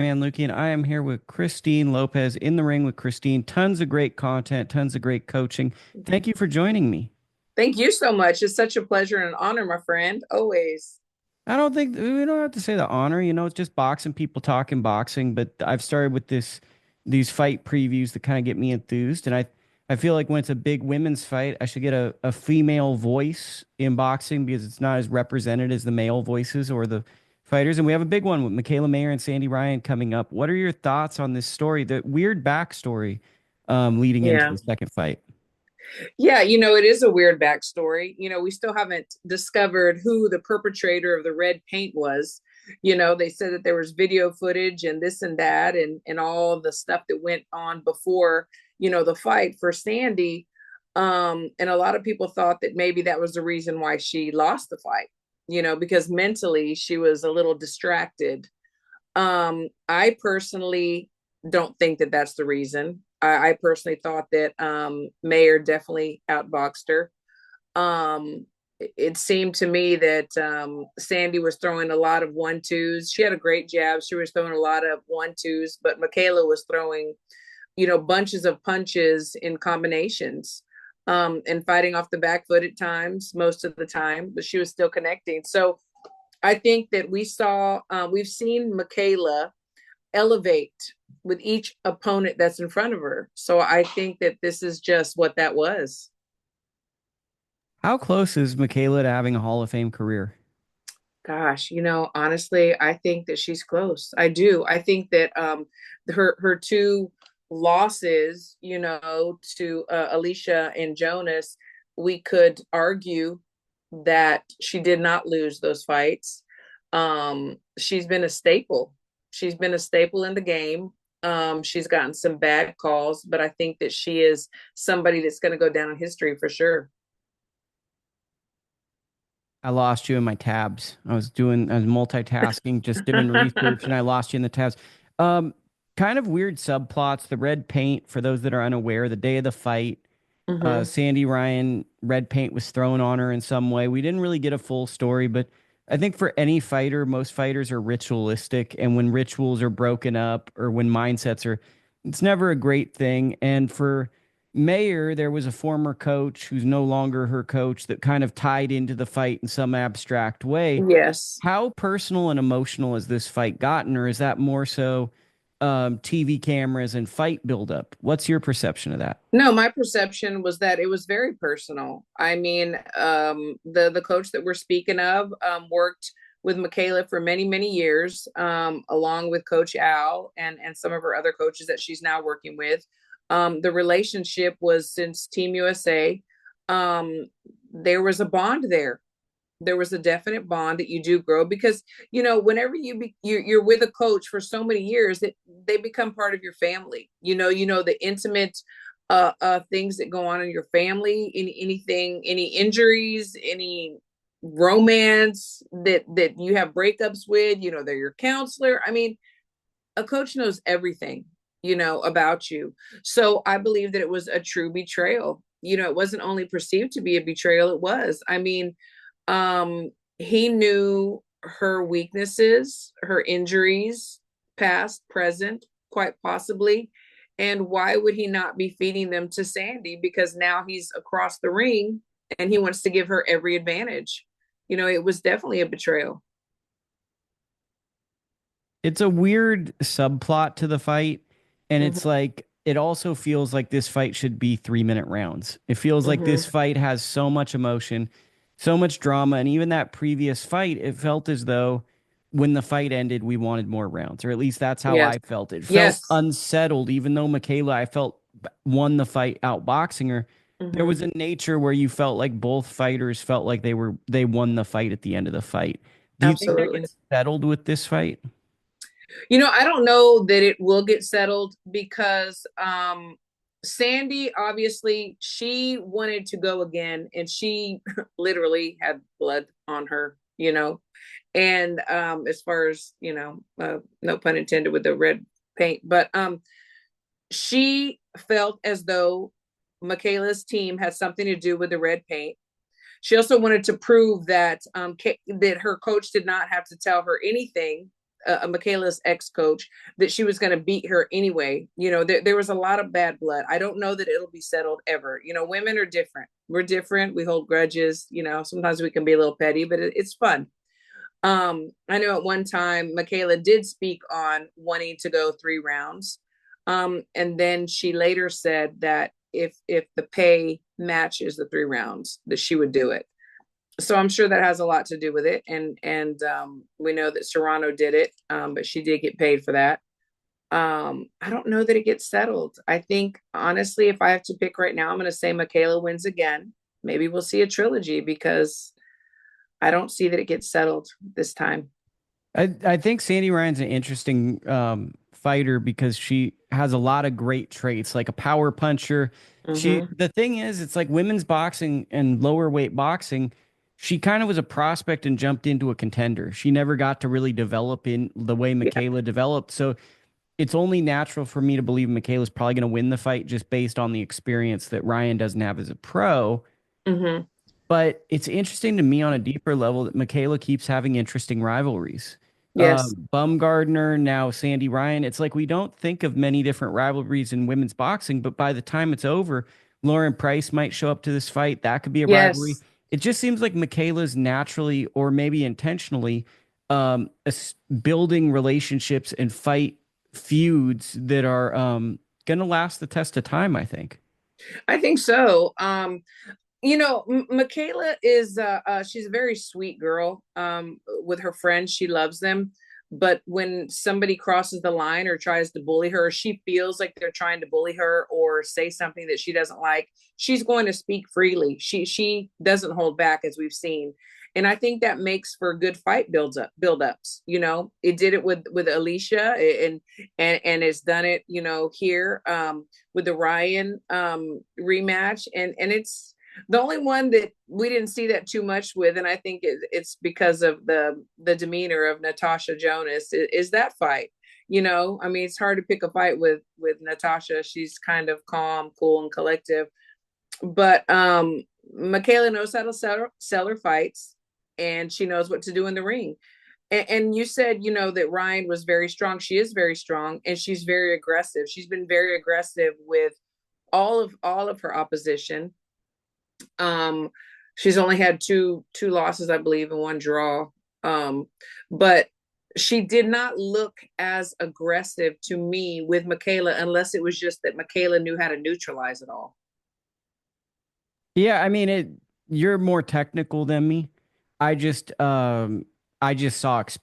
Man, Lukie, and I am here with Christine Lopez in the ring with Christine. Tons of great content, tons of great coaching. Thank you for joining me. Thank you so much. It's such a pleasure and an honor, my friend. Always. I don't think we don't have to say the honor, it's just boxing, people talking boxing, but I've started with these fight previews that kind of get me enthused. And I feel like when it's a big women's fight, I should get a female voice in boxing because it's not as represented as the male voices or the fighters. And we have a big one with Mikaela Mayer and Sandy Ryan coming up. What are your thoughts on this story, the weird backstory leading into Yeah. the second fight? Yeah, it is a weird backstory. We still haven't discovered who the perpetrator of the red paint was. They said that there was video footage and this and that and all the stuff that went on before, the fight for Sandy. And a lot of people thought that maybe that was the reason why she lost the fight, because mentally she was a little distracted. I personally don't think that that's the reason. I personally thought that Mayer definitely outboxed her. It seemed to me that Sandy was throwing a lot of 1-2s. She had a great jab. She was throwing a lot of 1-2s, but Miakela was throwing, bunches of punches in combinations and fighting off the back foot at times, most of the time, but she was still connecting. So I think that we've seen Miakela elevate with each opponent that's in front of her. So I think that this is just what that was. How close is Michaela to having a Hall of Fame career? Gosh, honestly, I think that she's close. I do. I think that her two losses, to Alicia and Jonas, we could argue that she did not lose those fights. She's been a staple. She's been a staple in the game. She's gotten some bad calls, but I think that she is somebody that's going to go down in history for sure. I lost you in my tabs. I was multitasking, just doing research, and I lost you in the tabs. Um, Kind of weird subplots. The red paint, for those that are unaware, the day of the fight, Mm-hmm. Sandy Ryan, red paint was thrown on her in some way. We didn't really get a full story, but I think for any fighter, most fighters are ritualistic, and when rituals are broken up or when mindsets are, it's never a great thing. And for Mayer, there was a former coach who's no longer her coach that kind of tied into the fight in some abstract way. Yes. How personal and emotional has this fight gotten, or is that more so TV cameras and fight buildup? What's your perception of that? No, my perception was that it was very personal. I mean, the coach that we're speaking of worked with Miakela for many, many years, along with Coach Al and some of her other coaches that she's now working with. The relationship was since Team USA. Um, there was a bond there. There was a definite bond that you do grow because whenever you're with a coach for so many years that they become part of your family. The intimate things that go on in your family, anything, any injuries, any romance that you have breakups with. They're your counselor. I mean, a coach knows everything about you. So I believe that it was a true betrayal. It wasn't only perceived to be a betrayal, it was. I mean, he knew her weaknesses, her injuries, past, present, quite possibly. And why would he not be feeding them to Sandy? Because now he's across the ring and he wants to give her every advantage. It was definitely a betrayal. It's a weird subplot to the fight, and it's Mm-hmm. like it also feels like this fight should be 3 minute rounds. It feels like this Mm-hmm. fight has so much emotion, so much drama, and even that previous fight, it felt as though when the fight ended, we wanted more rounds, or at least that's how Yes. I felt. It felt Yes. unsettled, even though Michaela, I felt won the fight outboxing her. There Mm-hmm. was a nature where you felt like both fighters felt like they won the fight at the end of the fight. Do you think that Absolutely. gets settled with this fight? I don't know that it will get settled because Sandy, obviously, she wanted to go again and she literally had blood on her, And as far as, no pun intended with the red paint, but she felt as though Michaela's team had something to do with the red paint. She also wanted to prove that that her coach did not have to tell her anything Michaela's ex-coach that she was going to beat her anyway. There was a lot of bad blood. I don't know that it'll be settled ever. Women are different. We're different. We hold grudges. Sometimes we can be a little petty, but it's fun. I know at one time Miakela did speak on wanting to go 3 rounds. And then she later said that if the pay matches the 3 rounds, that she would do it. So I'm sure that has a lot to do with it. And we know that Serrano did it, but she did get paid for that. I don't know that it gets settled. I think honestly, if I have to pick right now, I'm going to say Miakela wins again. Maybe we'll see a trilogy because I don't see that it gets settled this time. I think Sandy Ryan's an interesting fighter because she has a lot of great traits, like a power puncher. Mm-hmm. The thing is, it's like women's boxing and lower weight boxing. She kind of was a prospect and jumped into a contender. She never got to really develop in the way Yeah. Miakela developed. So it's only natural for me to believe Michaela's probably going to win the fight just based on the experience that Ryan doesn't have as a pro. Mm-hmm. But it's interesting to me on a deeper level that Miakela keeps having interesting rivalries. Yes. Bumgardner, now Sandy Ryan. It's like we don't think of many different rivalries in women's boxing, but by the time it's over, Lauren Price might show up to this fight. That could be a rivalry. Yes. It just seems like Michaela's naturally, or maybe intentionally, building relationships and fight feuds that are going to last the test of time, I think. I think so. Miakela is she's a very sweet girl. With her friends, she loves them. But when somebody crosses the line or tries to bully her, or she feels like they're trying to bully her or say something that she doesn't like, she's going to speak freely. She doesn't hold back, as we've seen. And I think that makes for good fight build ups. It did it with Alicia, and it's done it, here, with the Ryan rematch. And it's the only one that we didn't see that too much with, and I think it's because of the demeanor of Natasha Jonas, is that fight. I mean, it's hard to pick a fight with Natasha. She's kind of calm, cool, and collective. But Miakela knows how to sell her fights, and she knows what to do in the ring. And you said, that Ryan was very strong. She is very strong, and she's very aggressive. She's been very aggressive with all of her opposition. um, she's only had two losses, I believe, and one draw. But she did not look as aggressive to me with Miakela, unless it was just that Miakela knew how to neutralize it all. Yeah, I mean you're more technical than me. I just I just saw experience.